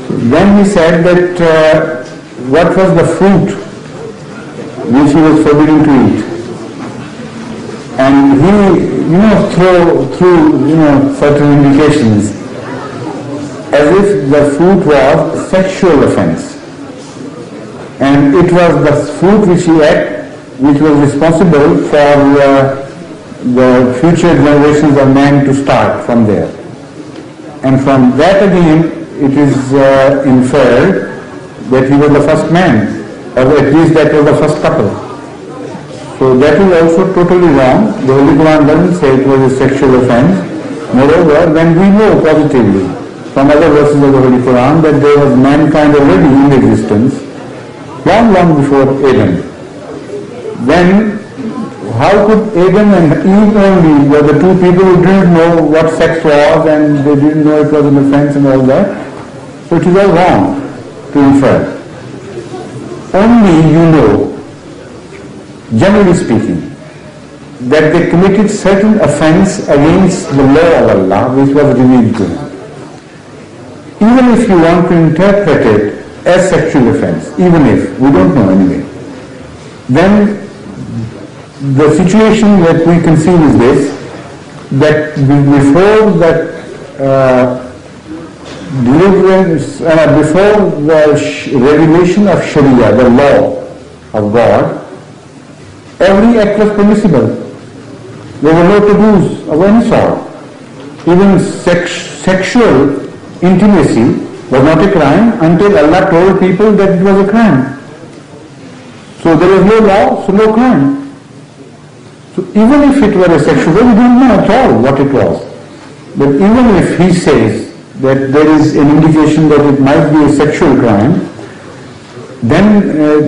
Then he said that what was the fruit which he was forbidden to eat. And he, through certain indications, as if the fruit was sexual offense. And it was the fruit which he ate which was responsible for the future generations of man to start from there. And from that again, it is inferred that he was the first man, or at least that was the first couple. So that is also totally wrong. The Holy Quran doesn't say it was a sexual offense. Moreover, when we know positively from other verses of the Holy Quran that there was mankind already in existence long before Adam, then how could Adam and Eve only were the two people who didn't know what sex was and they didn't know it was an offense and all that? So it is all wrong to infer. Only you know, generally speaking, that they committed certain offense against the law of Allah which was revealed to them. Even if you want to interpret it as sexual offense, even if, we don't know anyway, then the situation that we conceive is this, that before that deliverance, before the revelation of Sharia, the law of God, every act was permissible. There were no taboos of any sort. Even sexual intimacy was not a crime until Allah told people that it was a crime. So there was no law, so no crime. So even if it were a sexual, we didn't know at all what it was. But even if he says that there is an indication that it might be a sexual crime, then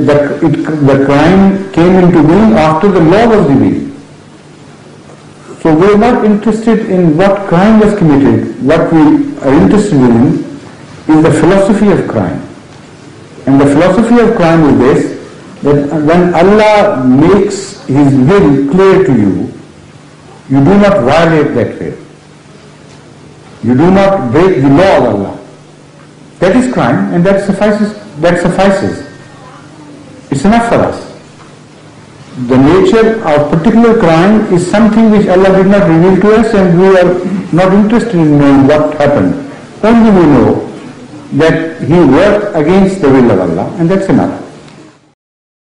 the crime came into being after the law was revealed. So we are not interested in what crime was committed. What we are interested in is the philosophy of crime. And the philosophy of crime is this, that when Allah makes His will clear to you, you do not violate that will. You do not break the law of Allah. That is crime, and that suffices. It's enough for us. The nature of particular crime is something which Allah did not reveal to us, and we are not interested in knowing what happened. Only we know that he worked against the will of Allah, and that's enough.